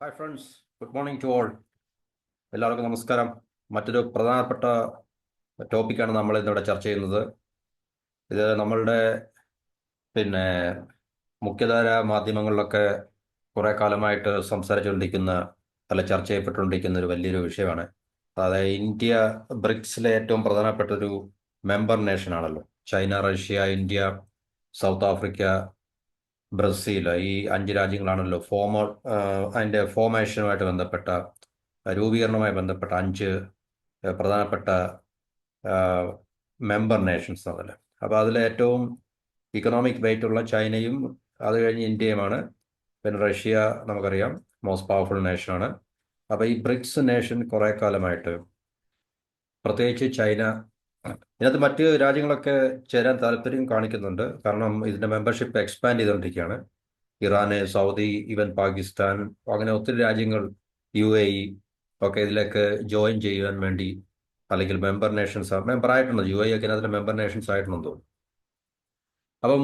Hi friends, good morning to all. എല്ലാവർക്കും നമസ്കാരം. മറ്റൊരു പ്രധാനപ്പെട്ട ടോപ്പിക്കാണ് നമ്മൾ ഇന്നിവിടെ ചർച്ച ചെയ്യുന്നത്. ഇത് നമ്മളുടെ പിന്നെ മുഖ്യധാര മാധ്യമങ്ങളിലൊക്കെ കുറെ കാലമായിട്ട് സംസാരിച്ചുകൊണ്ടിരിക്കുന്ന ചർച്ച ചെയ്യപ്പെട്ടുകൊണ്ടിരിക്കുന്ന ഒരു വലിയൊരു വിഷയമാണ്. അതായത് ഇന്ത്യ ബ്രിക്സിലെ ഏറ്റവും പ്രധാനപ്പെട്ട ഒരു മെമ്പർ നേഷൻ ആണല്ലോ. China, Russia, India, south Africa, Brazil, ഈ 5 രാജ്യങ്ങളാണല്ലോ അതിന്റെ ഫോർമേഷനുമായിട്ട് ബന്ധപ്പെട്ട രൂപീകരണവുമായി ബന്ധപ്പെട്ട 5 പ്രധാനപ്പെട്ട മെമ്പർ നേഷൻസ് ആണല്ലോ. അപ്പോൾ അതിലെ ഏറ്റവും ഇക്കണോമിക് വെയിറ്റ് ഉള്ള ചൈനയും അത് കഴിഞ്ഞ് ഇന്ത്യയുമാണ്. പിന്നെ റഷ്യ നമുക്കറിയാം മോസ്റ്റ് പവർഫുൾ നേഷനാണ്. അപ്പോൾ ഈ ബ്രിക്സ് നേഷൻ കുറെ കാലമായിട്ട്, പ്രത്യേകിച്ച് ചൈന, ഇതിനകത്ത് മറ്റ് രാജ്യങ്ങളൊക്കെ ചേരാൻ താല്പര്യം കാണിക്കുന്നുണ്ട്. കാരണം ഇതിന്റെ മെമ്പർഷിപ്പ് എക്സ്പാൻഡ് ചെയ്തുകൊണ്ടിരിക്കുകയാണ്. ഇറാന്, സൗദി, ഈവൻ പാകിസ്ഥാൻ, അങ്ങനെ ഒത്തിരി രാജ്യങ്ങൾ, UAE ഒക്കെ ഇതിലേക്ക് ജോയിൻ ചെയ്യുവാൻ വേണ്ടി, അല്ലെങ്കിൽ മെമ്പർ ആയിട്ടുണ്ട്. UAE ഒക്കെ അതിലെ മെമ്പർ നേഷൻസ് ആയിട്ടുണ്ടെന്ന് തോന്നുന്നു. അപ്പം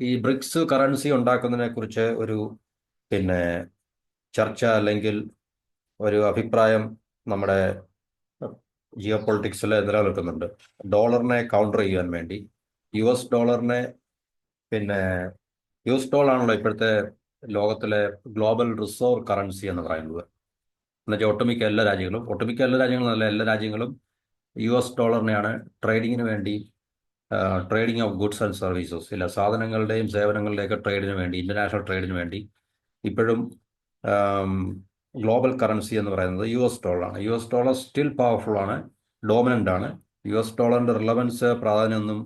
ഈ ബ്രിക്സ് കറൻസി ഉണ്ടാക്കുന്നതിനെ കുറിച്ച് ഒരു പിന്നെ ചർച്ച അല്ലെങ്കിൽ ഒരു അഭിപ്രായം നമ്മുടെ ജിയോ പൊളിറ്റിക്സിൽ നിലനിൽക്കുന്നുണ്ട്. ഡോളറിനെ കൗണ്ടർ ചെയ്യാൻ വേണ്ടി US ഡോളറിനെ, പിന്നെ US ഡോളർ ആണല്ലോ ഇപ്പോഴത്തെ ലോകത്തിലെ ഗ്ലോബൽ റിസർവ് കറൻസി എന്ന് പറയുന്നത്. എന്നുവെച്ചാൽ ഒട്ടുമിക്ക എല്ലാ രാജ്യങ്ങളും നല്ല എല്ലാ രാജ്യങ്ങളും US ഡോളറിനെയാണ് ട്രേഡിങ്ങിന് വേണ്ടി, trading of goods and services, ഇല്ല സാധനങ്ങളുടെയും സേവനങ്ങളുടെയൊക്കെ ട്രേഡിന് വേണ്ടി, ഇന്റർനാഷണൽ ട്രേഡിന് വേണ്ടി ഇപ്പോഴും ഗ്ലോബൽ കറൻസി എന്ന് പറയുന്നത് US ഡോളറാണ്. US ഡോളർ സ്റ്റിൽ പവർഫുൾ ആണ്, ഡോമിനൻ്റ് ആണ്. US ഡോളറിന്റെ റിലവൻസ്, പ്രാധാന്യമൊന്നും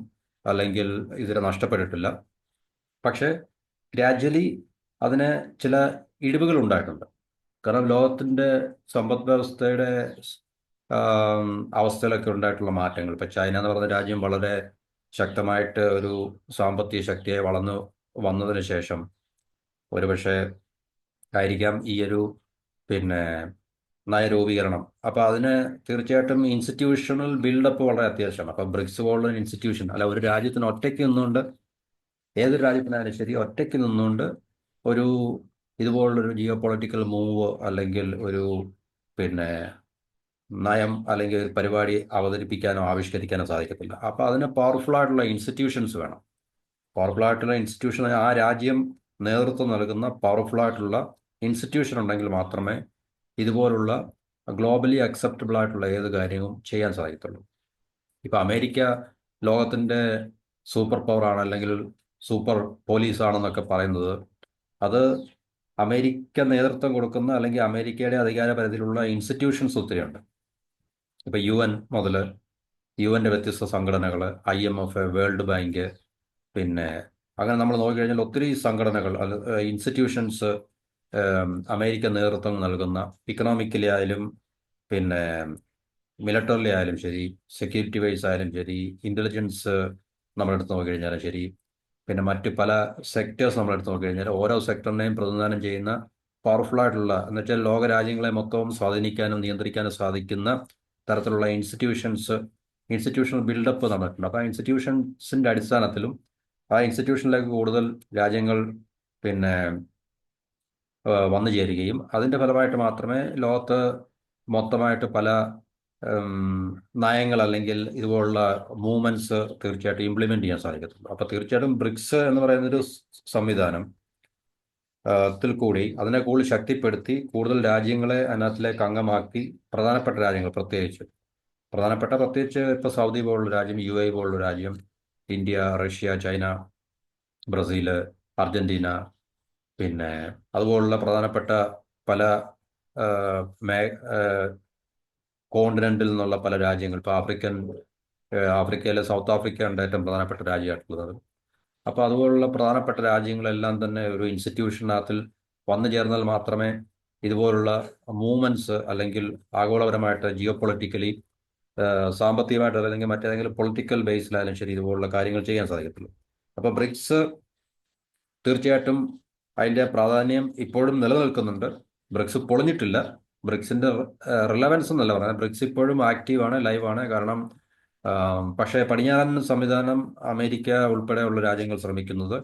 അല്ലെങ്കിൽ ഇതിന് നഷ്ടപ്പെട്ടിട്ടില്ല. പക്ഷേ ഗ്രാജ്വലി അതിന് ചില ഇടിവുകൾ ഉണ്ടായിട്ടുണ്ട്. കാരണം ലോകത്തിന്റെ സമ്പദ് വ്യവസ്ഥയുടെ അവസ്ഥയിലൊക്കെ ഉണ്ടായിട്ടുള്ള മാറ്റങ്ങൾ. ഇപ്പം ചൈന എന്ന് പറയുന്ന രാജ്യം വളരെ ശക്തമായിട്ട് ഒരു സാമ്പത്തിക ശക്തിയായി വളർന്നു വന്നതിന് ശേഷം ഒരുപക്ഷെ ആയിരിക്കാം ഈ ഒരു പിന്നെ നയരൂപീകരണം. അപ്പം അതിന് തീർച്ചയായിട്ടും ഇൻസ്റ്റിറ്റ്യൂഷണൽ ബിൽഡപ്പ് വളരെ അത്യാവശ്യമാണ്. അപ്പം ബ്രിക്സ് പോലുള്ള ഇൻസ്റ്റിറ്റ്യൂഷൻ, അല്ല ഒരു രാജ്യത്തിന് ഒറ്റയ്ക്ക് നിന്നുകൊണ്ട്, ഏതൊരു രാജ്യത്തിനായാലും ശരി, ഒറ്റയ്ക്ക് നിന്നുകൊണ്ട് ഒരു ഇതുപോലുള്ളൊരു ജിയോ പൊളിറ്റിക്കൽ മൂവ് അല്ലെങ്കിൽ ഒരു പിന്നെ നയം അല്ലെങ്കിൽ ഒരു പരിപാടി അവതരിപ്പിക്കാനോ ആവിഷ്കരിക്കാനോ സാധിക്കത്തില്ല. അപ്പോൾ അതിന് പവർഫുൾ ആയിട്ടുള്ള ഇൻസ്റ്റിറ്റ്യൂഷൻസ് വേണം. പവർഫുൾ ആയിട്ടുള്ള ഇൻസ്റ്റിറ്റ്യൂഷൻ, ആ രാജ്യം നേതൃത്വം നൽകുന്ന പവർഫുൾ ആയിട്ടുള്ള ഇൻസ്റ്റിറ്റ്യൂഷൻ ഉണ്ടെങ്കിൽ മാത്രമേ ഇതുപോലുള്ള ഗ്ലോബലി അക്സെപ്റ്റബിൾ ആയിട്ടുള്ള ഏത് കാര്യവും ചെയ്യാൻ സാധിക്കത്തുള്ളൂ. ഇപ്പം അമേരിക്ക ലോകത്തിന്റെ സൂപ്പർ പവർ ആണ്, അല്ലെങ്കിൽ സൂപ്പർ പോലീസ് ആണെന്നൊക്കെ പറയുന്നത്, അത് അമേരിക്ക നേതൃത്വം കൊടുക്കുന്ന അല്ലെങ്കിൽ അമേരിക്കയുടെ അധികാര പരിധിയിലുള്ള ഇൻസ്റ്റിറ്റ്യൂഷൻസ് ഒത്തിരിയുണ്ട്. ഇപ്പൊ UN മുതൽ UN വ്യത്യസ്ത സംഘടനകൾ, IMF, വേൾഡ് ബാങ്ക്, പിന്നെ അങ്ങനെ നമ്മൾ നോക്കിക്കഴിഞ്ഞാൽ ഒത്തിരി സംഘടനകൾ, ഇൻസ്റ്റിറ്റ്യൂഷൻസ് അമേരിക്ക നേതൃത്വം നൽകുന്ന, ഇക്കണോമിക്കലി ആയാലും പിന്നെ മിലിറ്ററിലി ആയാലും ശരി, സെക്യൂരിറ്റി വൈസ് ആയാലും ശരി, ഇന്റലിജൻസ് നമ്മളെടുത്ത് നോക്കിക്കഴിഞ്ഞാലും ശരി, പിന്നെ മറ്റ് പല സെക്ടേഴ്സ് നമ്മളെടുത്ത് നോക്കിക്കഴിഞ്ഞാൽ ഓരോ സെക്ടറിനെയും പ്രതിനിധാനം ചെയ്യുന്ന പവർഫുൾ ആയിട്ടുള്ള, എന്ന് വെച്ചാൽ ലോക രാജ്യങ്ങളെ മൊത്തവും സ്വാധീനിക്കാനും നിയന്ത്രിക്കാനും സാധിക്കുന്ന തരത്തിലുള്ള ഇൻസ്റ്റിറ്റ്യൂഷണൽ ബിൽഡപ്പ് നടന്നിട്ടുണ്ട്. അപ്പോൾ ആ ഇൻസ്റ്റിറ്റ്യൂഷൻസിന്റെ അടിസ്ഥാനത്തിലും ആ ഇൻസ്റ്റിറ്റ്യൂഷനിലേക്ക് കൂടുതൽ രാജ്യങ്ങൾ പിന്നെ വന്നു ചേരുകയും അതിന്റെ ഫലമായിട്ട് മാത്രമേ ലോകത്ത് മൊത്തമായിട്ട് പല നയങ്ങൾ അല്ലെങ്കിൽ ഇതുപോലുള്ള മൂവ്മെന്റ്സ് തീർച്ചയായിട്ടും ഇംപ്ലിമെന്റ് ചെയ്യാൻ സാധിക്കത്തുള്ളൂ. അപ്പൊ തീർച്ചയായിട്ടും ബ്രിക്സ് എന്ന് പറയുന്നൊരു സംവിധാനം ത്തിൽ കൂടി അതിനെ കൂടുതൽ ശക്തിപ്പെടുത്തി കൂടുതൽ രാജ്യങ്ങളെ അതിനകത്തിലേക്ക് അംഗമാക്കി, പ്രത്യേകിച്ച് ഇപ്പൊ സൗദി പോലുള്ള രാജ്യം, UAE പോലുള്ള രാജ്യം, India, Russia, China, Brazil, Argentina, പിന്നെ അതുപോലുള്ള പ്രധാനപ്പെട്ട പല കോണ്ടിനെന്റിൽ നിന്നുള്ള പല രാജ്യങ്ങൾ, ഇപ്പോൾ ആഫ്രിക്കയിലെ സൗത്ത് ആഫ്രിക്ക ഉണ്ട് ഏറ്റവും പ്രധാനപ്പെട്ട രാജ്യമായിട്ടുള്ളത്. അപ്പോൾ അതുപോലുള്ള പ്രധാനപ്പെട്ട രാജ്യങ്ങളെല്ലാം തന്നെ ഒരു ഇൻസ്റ്റിറ്റ്യൂഷനകത്തിൽ വന്നു ചേർന്നാൽ മാത്രമേ ഇതുപോലുള്ള മൂവ്മെന്റ്സ് അല്ലെങ്കിൽ ആഗോളപരമായിട്ട് ജിയോ പൊളിറ്റിക്കലി, സാമ്പത്തികമായിട്ട് അല്ലെങ്കിൽ മറ്റേതെങ്കിലും പൊളിറ്റിക്കൽ ബേസിലായാലും ശരി, ഇതുപോലുള്ള കാര്യങ്ങൾ ചെയ്യാൻ സാധിക്കത്തുള്ളൂ. അപ്പോൾ ബ്രിക്സ് തീർച്ചയായിട്ടും അതിന്റെ പ്രാധാന്യം ഇപ്പോഴും നിലനിൽക്കുന്നുണ്ട്. ബ്രിക്സ് പൊളിഞ്ഞിട്ടില്ല. ബ്രിക്സിന്റെ റിലവൻസ് എന്നല്ല പറയുന്നത്, ബ്രിക്സ് ഇപ്പോഴും ആക്റ്റീവാണ്, ലൈവാണ്. കാരണം പക്ഷേ പടിഞ്ഞാറൻ സംവിധാനം, അമേരിക്ക ഉൾപ്പെടെയുള്ള രാജ്യങ്ങൾ ശ്രമിക്കുന്നത്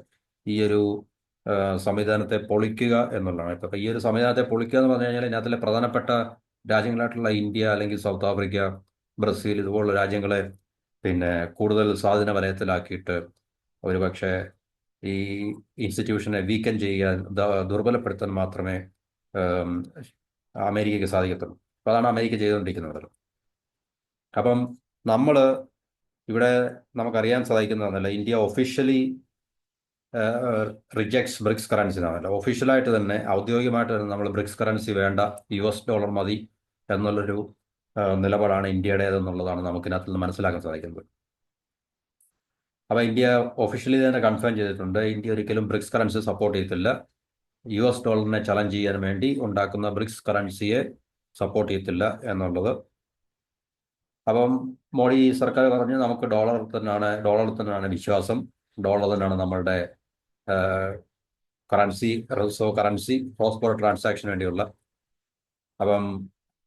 ഈ ഒരു സംവിധാനത്തെ പൊളിക്കുക എന്നുള്ളതാണ്. ഇപ്പം ഈ ഒരു സംവിധാനത്തെ പൊളിക്കുക എന്ന് പറഞ്ഞു കഴിഞ്ഞാൽ ഇതിനകത്തിലെ പ്രധാനപ്പെട്ട രാജ്യങ്ങളായിട്ടുള്ള ഇന്ത്യ അല്ലെങ്കിൽ സൗത്ത് ആഫ്രിക്ക, ബ്രസീൽ ഇതുപോലുള്ള രാജ്യങ്ങളെ പിന്നെ കൂടുതൽ സ്വാധീന വലയത്തിലാക്കിയിട്ട് ഒരുപക്ഷെ ഈ ഇൻസ്റ്റിറ്റ്യൂഷനെ വീക്കൻ ചെയ്യാൻ, ദുർബലപ്പെടുത്താൻ മാത്രമേ ഉം, അമേരിക്കയ്ക്ക് സാധിക്കത്തുള്ളൂ. അപ്പോൾ അതാണ് അമേരിക്ക ചെയ്തുകൊണ്ടിരിക്കുന്നത്. അപ്പം നമ്മൾ ഇവിടെ നമുക്കറിയാൻ സാധിക്കുന്നതല്ല, India officially rejects BRICS currency എന്നാണല്ലോ. ഒഫീഷ്യലായിട്ട് തന്നെ ഔദ്യോഗികമായിട്ട് തന്നെ നമ്മൾ ബ്രിക്സ് കറൻസി വേണ്ട, US$ മതി എന്നുള്ളൊരു നിലപാടാണ് ഇന്ത്യയുടേതെന്നുള്ളതാണ് നമുക്കിനകത്ത് നിന്ന് മനസ്സിലാക്കാൻ സാധിക്കുന്നത്. അപ്പോൾ ഇന്ത്യ ഒഫീഷ്യലി തന്നെ കൺഫേം ചെയ്തിട്ടുണ്ട്, ഇന്ത്യ ഒരിക്കലും ബ്രിക്സ് കറൻസി സപ്പോർട്ട് ചെയ്യത്തില്ല. $, ചലഞ്ച് ചെയ്യാൻ വേണ്ടി ഉണ്ടാക്കുന്ന ബ്രിക്സ് കറൻസിയെ സപ്പോർട്ട് ചെയ്യത്തില്ല എന്നുള്ളത്. അപ്പം മോഡി സർക്കാർ പറഞ്ഞ് നമുക്ക് ഡോളറിൽ തന്നെയാണ് വിശ്വാസം, ഡോളർ തന്നെയാണ് നമ്മളുടെ currency, reserve currency, cross border ട്രാൻസാക്ഷന് വേണ്ടിയുള്ള. അപ്പം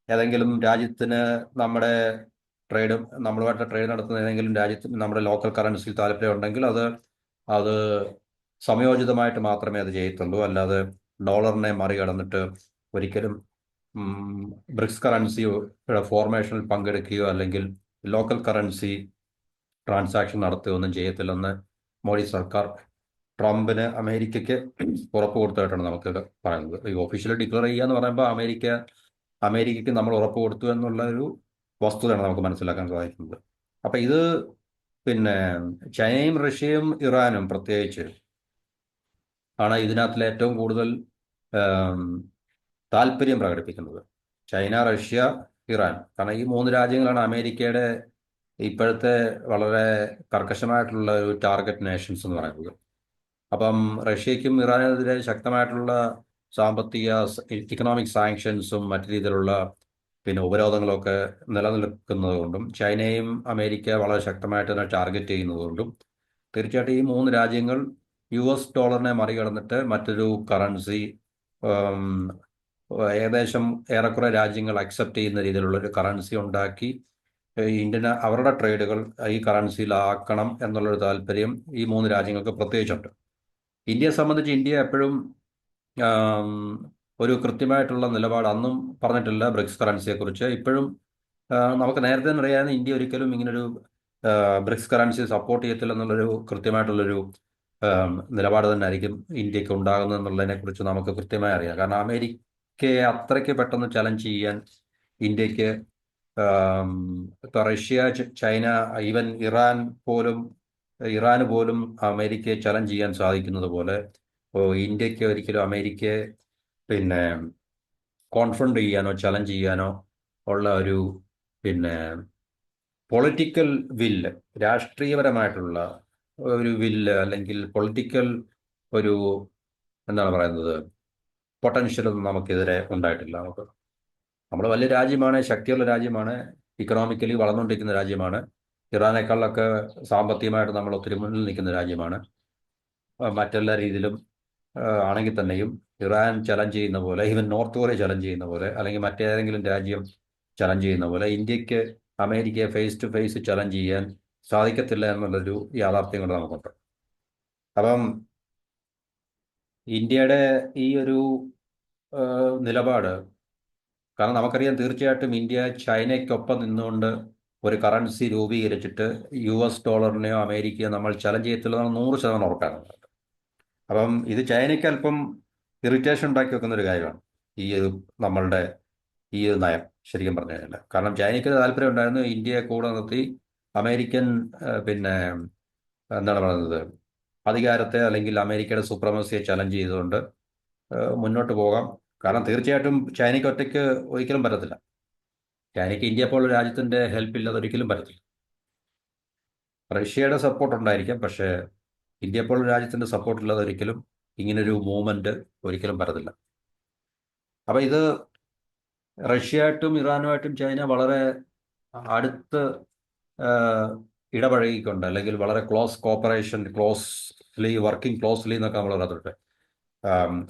ഏതെങ്കിലും രാജ്യത്തിന് നമ്മളുമായിട്ട് ട്രേഡ് നടത്തുന്ന ഏതെങ്കിലും രാജ്യത്തിന് നമ്മുടെ ലോക്കൽ കറൻസിയിൽ താല്പര്യം ഉണ്ടെങ്കിൽ അത് സമയോചിതമായിട്ട് മാത്രമേ അത് ചെയ്യത്തുള്ളൂ. അല്ലാതെ ഡോളറിനെ മറികടന്നിട്ട് ഒരിക്കലും ബ്രിക്സ് കറൻസിയുടെ ഫോർമേഷനിൽ പങ്കെടുക്കുകയോ അല്ലെങ്കിൽ ലോക്കൽ കറൻസി ട്രാൻസാക്ഷൻ നടത്തുകയോ ഒന്നും ചെയ്യത്തില്ലെന്ന് മോഡി സർക്കാർ ട്രംപിന് അമേരിക്കയ്ക്ക് ഉറപ്പ് കൊടുത്തതായിട്ടാണ് നമുക്ക് പറയുന്നത്. ഈ ഒഫീഷ്യലി ഡിക്ലെയർ ചെയ്യുക എന്ന് പറയുമ്പോൾ അമേരിക്കയ്ക്ക് നമ്മൾ ഉറപ്പ് കൊടുത്തു എന്നുള്ള ഒരു വസ്തുതയാണ് നമുക്ക് മനസ്സിലാക്കാൻ സാധിക്കുന്നത്. അപ്പം ഇത് പിന്നെ ചൈനയും റഷ്യയും ഇറാനും പ്രത്യേകിച്ച് ആണ് ഇതിനകത്തിലെ ഏറ്റവും കൂടുതൽ താല്പര്യം പ്രകടിപ്പിക്കുന്നത്. China, Russia, Iran. കാരണം ഈ 3 രാജ്യങ്ങളാണ് അമേരിക്കയുടെ ഇപ്പോഴത്തെ വളരെ കർക്കശമായിട്ടുള്ള ഒരു ടാർഗറ്റ് നേഷൻസ് എന്ന് പറയുന്നത്. അപ്പം റഷ്യയ്ക്കും ഇറാനെതിരെ ശക്തമായിട്ടുള്ള സാമ്പത്തിക ഇക്കണോമിക് സാങ്ഷൻസും മറ്റു രീതിയിലുള്ള ഉപരോധങ്ങളൊക്കെ നിലനിൽക്കുന്നത് കൊണ്ടും ചൈനയും അമേരിക്ക വളരെ ശക്തമായിട്ട് തന്നെ ടാർഗറ്റ് ചെയ്യുന്നതുകൊണ്ടും തീർച്ചയായിട്ടും ഈ 3 രാജ്യങ്ങൾ $, മറികടന്നിട്ട് മറ്റൊരു കറൻസി ഏകദേശം ഏറെക്കുറെ രാജ്യങ്ങൾ അക്സെപ്റ്റ് ചെയ്യുന്ന രീതിയിലുള്ളൊരു കറൻസി ഉണ്ടാക്കി അവരുടെ ട്രേഡുകൾ ഈ കറൻസിയിലാക്കണം എന്നുള്ളൊരു താല്പര്യം ഈ 3 രാജ്യങ്ങൾക്ക് പ്രത്യേകിച്ചുണ്ട്. ഇന്ത്യയെ സംബന്ധിച്ച് ഇന്ത്യ എപ്പോഴും ഒരു കൃത്യമായിട്ടുള്ള നിലപാട് അന്നും പറഞ്ഞിട്ടില്ല ബ്രിക്സ് കറൻസിയെക്കുറിച്ച്. ഇപ്പോഴും നമുക്ക് നേരത്തെ തന്നെ അറിയാവുന്ന ഇന്ത്യ ഒരിക്കലും ഇങ്ങനൊരു ബ്രിക്സ് കറൻസി സപ്പോർട്ട് ചെയ്യത്തില്ലെന്നുള്ളൊരു കൃത്യമായിട്ടുള്ളൊരു നിലപാട് തന്നെ ആയിരിക്കും ഇന്ത്യക്ക് ഉണ്ടാകുന്നത് എന്നുള്ളതിനെക്കുറിച്ച് നമുക്ക് കൃത്യമായി അറിയാം. കാരണം അമേരിക്കയെ അത്രയ്ക്ക് പെട്ടെന്ന് ചലഞ്ച് ചെയ്യാൻ ഇന്ത്യക്ക് ഇപ്പോൾ റഷ്യ, ചൈന, ഈവൻ ഇറാന് പോലും അമേരിക്കയെ ചലഞ്ച് ചെയ്യാൻ സാധിക്കുന്നത് പോലെ ഇന്ത്യക്ക് ഒരിക്കലും അമേരിക്കയെ കോൺഫ്രണ്ട് ചെയ്യാനോ ചലഞ്ച് ചെയ്യാനോ ഉള്ള ഒരു പൊളിറ്റിക്കൽ വില്ല്, രാഷ്ട്രീയപരമായിട്ടുള്ള ഒരു വില്ല് അല്ലെങ്കിൽ പൊളിറ്റിക്കൽ ഒരു എന്താണ് പറയുന്നത് പൊട്ടൻഷ്യലൊന്നും നമുക്കെതിരെ ഉണ്ടായിട്ടില്ല. നമ്മൾ വലിയ രാജ്യമാണ്, ശക്തിയുള്ള രാജ്യമാണ്, ഇക്കണോമിക്കലി വളർന്നുകൊണ്ടിരിക്കുന്ന രാജ്യമാണ്. ഇറാനേക്കാളൊക്കെ സാമ്പത്തികമായിട്ട് നമ്മൾ ഒത്തിരി മുന്നിൽ നിൽക്കുന്ന രാജ്യമാണ്. മറ്റെല്ലാ രീതിയിലും ആണെങ്കിൽ തന്നെയും ഇറാൻ ചലഞ്ച് ചെയ്യുന്ന പോലെ, ഈവൻ നോർത്ത് കൊറിയ ചലഞ്ച് ചെയ്യുന്ന പോലെ, അല്ലെങ്കിൽ മറ്റേതെങ്കിലും രാജ്യം ചലഞ്ച് ചെയ്യുന്ന പോലെ ഇന്ത്യക്ക് അമേരിക്കയെ ഫേസ് ടു ഫേസ് ചലഞ്ച് ചെയ്യാൻ സാധിക്കത്തില്ല എന്നുള്ളൊരു യാഥാർത്ഥ്യം കൊണ്ട് നമുക്കുണ്ട്. അപ്പം ഇന്ത്യയുടെ ഈ ഒരു നിലപാട്, കാരണം നമുക്കറിയാം തീർച്ചയായിട്ടും ഇന്ത്യ ചൈനയ്ക്കൊപ്പം നിന്നുകൊണ്ട് ഒരു കറൻസി രൂപീകരിച്ചിട്ട് $, അമേരിക്കയോ നമ്മൾ ചലഞ്ച് ചെയ്യത്തില്ലെന്നാണ് 100% ഉറപ്പാണ്. അപ്പം ഇത് ചൈനയ്ക്ക് അല്പം ഇറിറ്റേഷൻ ഉണ്ടാക്കി വെക്കുന്ന ഒരു കാര്യമാണ് നമ്മളുടെ ഈ ഒരു നയം, ശരിക്കും പറഞ്ഞു കഴിഞ്ഞാൽ. കാരണം ചൈനയ്ക്ക് താല്പര്യം ഉണ്ടായിരുന്നു ഇന്ത്യയെ കൂടെ നിർത്തി അമേരിക്കൻ എന്താണ് പറയുന്നത് അധികാരത്തെ അല്ലെങ്കിൽ അമേരിക്കയുടെ സുപ്രമസിയെ ചലഞ്ച് ചെയ്തുകൊണ്ട് മുന്നോട്ട് പോകാം. കാരണം തീർച്ചയായിട്ടും ചൈനയ്ക്ക് ഒറ്റയ്ക്ക് ഒരിക്കലും പറ്റത്തില്ല. ചൈനയ്ക്ക് ഇന്ത്യ പോലുള്ള രാജ്യത്തിൻ്റെ ഹെൽപ്പ് ഇല്ലാതെ ഒരിക്കലും പറ്റത്തില്ല. റഷ്യയുടെ സപ്പോർട്ട് ഉണ്ടായിരിക്കാം, പക്ഷേ ഇന്ത്യ പോലുള്ള രാജ്യത്തിൻ്റെ സപ്പോർട്ട് ഇല്ലാതെ ഒരിക്കലും ഇങ്ങനൊരു മൂവ്മെൻറ്റ് ഒരിക്കലും പറ്റത്തില്ല. അപ്പോൾ ഇത് റഷ്യയായിട്ടും ഇറാനുമായിട്ടും ചൈന വളരെ അടുത്ത് ഇടപഴകിക്കൊണ്ട്, അല്ലെങ്കിൽ വളരെ ക്ലോസ് കോപ്പറേഷൻ, വർക്കിംഗ് ക്ലോസ്ലി എന്നൊക്കെ നമ്മൾ പറയാറുണ്ട്.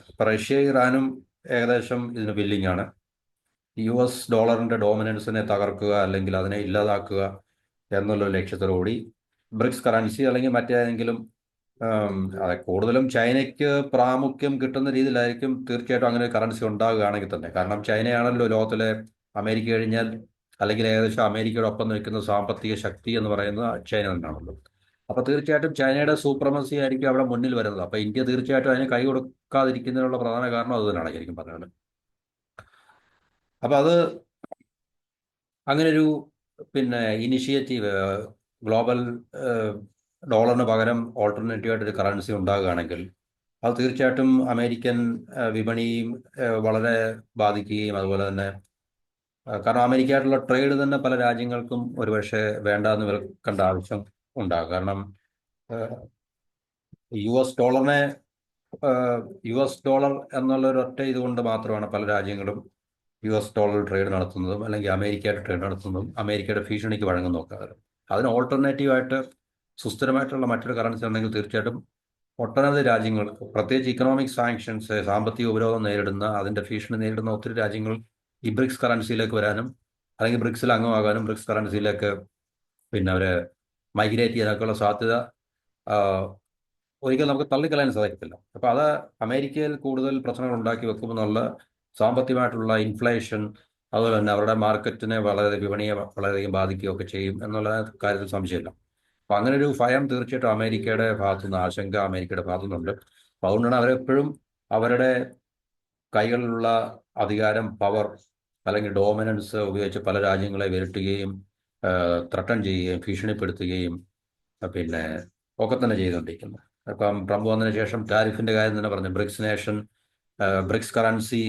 ഇപ്പം റഷ്യ ഇറാനും ഏകദേശം ഇതിന് വില്ലിംഗ് ആണ്. $, ഡോമിനൻസിനെ തകർക്കുക അല്ലെങ്കിൽ അതിനെ ഇല്ലാതാക്കുക എന്നുള്ള ലക്ഷ്യത്തോടുകൂടി ബ്രിക്സ് കറൻസി അല്ലെങ്കിൽ മറ്റേതെങ്കിലും അതെ, കൂടുതലും ചൈനയ്ക്ക് പ്രാമുഖ്യം കിട്ടുന്ന രീതിയിലായിരിക്കും തീർച്ചയായിട്ടും അങ്ങനെ ഒരു കറൻസി ഉണ്ടാകുകയാണെങ്കിൽ തന്നെ. കാരണം ചൈനയാണല്ലോ ലോകത്തിലെ അമേരിക്ക കഴിഞ്ഞാൽ, അല്ലെങ്കിൽ ഏകദേശം അമേരിക്കയുടെ ഒപ്പം നിൽക്കുന്ന സാമ്പത്തിക ശക്തി എന്ന് പറയുന്നത് ചൈന തന്നെയാണല്ലോ. അപ്പൊ തീർച്ചയായിട്ടും ചൈനയുടെ സൂപ്രമസി ആയിരിക്കും അവിടെ മുന്നിൽ വരുന്നത്. അപ്പൊ ഇന്ത്യ തീർച്ചയായിട്ടും അതിന് കൈ കൊടുക്കാതിരിക്കുന്നതിനുള്ള പ്രധാന കാരണം അത് തന്നെയാണ് ശരിക്കും പറഞ്ഞത്. അപ്പൊ അത് അങ്ങനെ ഒരു ഇനിഷ്യേറ്റീവ്, ഗ്ലോബൽ ഡോളറിന് പകരം ഓൾട്ടർനേറ്റീവ് ആയിട്ട് ഒരു കറൻസി ഉണ്ടാകുകയാണെങ്കിൽ അത് തീർച്ചയായിട്ടും അമേരിക്കൻ വിപണിയും വളരെ ബാധിക്കുകയും, അതുപോലെ തന്നെ കാരണം അമേരിക്കയായിട്ടുള്ള ട്രേഡ് തന്നെ പല രാജ്യങ്ങൾക്കും ഒരുപക്ഷെ വേണ്ടാന്ന് വെക്കേണ്ട ആവശ്യം ഉണ്ടാകും. കാരണം യു എസ് ഡോളറിനെ യു എസ് ഡോളർ എന്നുള്ള ഒരു ഒറ്റ ഇതുകൊണ്ട് മാത്രമാണ് പല രാജ്യങ്ങളും യു എസ് ഡോളർ ട്രേഡ് നടത്തുന്നതും അല്ലെങ്കിൽ അമേരിക്കയായിട്ട് ട്രേഡ് നടത്തുന്നതും അമേരിക്കയുടെ ഭീഷണിക്ക് വഴങ്ങുന്ന നോക്കാറ്. അതിന് ഓൾട്ടർനേറ്റീവായിട്ട് സുസ്ഥിരമായിട്ടുള്ള മറ്റൊരു കറൻസി ഉണ്ടെങ്കിൽ തീർച്ചയായിട്ടും ഒട്ടനവധി രാജ്യങ്ങൾ, പ്രത്യേകിച്ച് ഇക്കണോമിക് സാങ്ഷൻസ്, സാമ്പത്തിക ഉപരോധം നേരിടുന്ന, അതിന്റെ ഭീഷണി നേരിടുന്ന ഒത്തിരി രാജ്യങ്ങൾ ഈ ബ്രിക്സ് കറൻസിയിലേക്ക് വരാനും അല്ലെങ്കിൽ ബ്രിക്സിൽ അംഗമാകാനും ബ്രിക്സ് കറൻസിയിലേക്ക് അവരെ മൈഗ്രേറ്റ് ചെയ്യാനൊക്കെയുള്ള സാധ്യത ആ, ഒരിക്കലും നമുക്ക് തള്ളിക്കളയാൻ സാധിക്കത്തില്ല. അപ്പൊ അത് അമേരിക്കയിൽ കൂടുതൽ പ്രശ്നങ്ങൾ ഉണ്ടാക്കി വെക്കുമെന്നുള്ള സാമ്പത്തികമായിട്ടുള്ള ഇൻഫ്ലേഷൻ, അതുപോലെ തന്നെ അവരുടെ മാർക്കറ്റിനെ വളരെ, വിപണിയെ വളരെയധികം ബാധിക്കുകയൊക്കെ ചെയ്യും എന്നുള്ള കാര്യത്തിൽ സംശയമില്ല. അപ്പൊ അങ്ങനെ ഒരു ഭയം തീർച്ചയായിട്ടും അമേരിക്കയുടെ ഭാഗത്തുനിന്ന്, ആശങ്ക അമേരിക്കയുടെ ഭാഗത്തുനിന്നുണ്ട്. അപ്പൊ അതുകൊണ്ടാണ് അവരെപ്പോഴും അവരുടെ കൈകളിലുള്ള അധികാരം, പവർ അല്ലെങ്കിൽ ഡോമിനൻസ് ഉപയോഗിച്ച് പല രാജ്യങ്ങളെ വിരട്ടുകയും ത്രട്ടൺ ചെയ്യുകയും ഭീഷണിപ്പെടുത്തുകയും പിന്നെ ഒക്കെ തന്നെ ചെയ്തുകൊണ്ടിരിക്കുന്നത്. അപ്പം ട്രംപ് വന്നതിന് ശേഷം ടാരിഫിന്റെ കാര്യം തന്നെ പറഞ്ഞു. ബ്രിക്സ് കറൻസി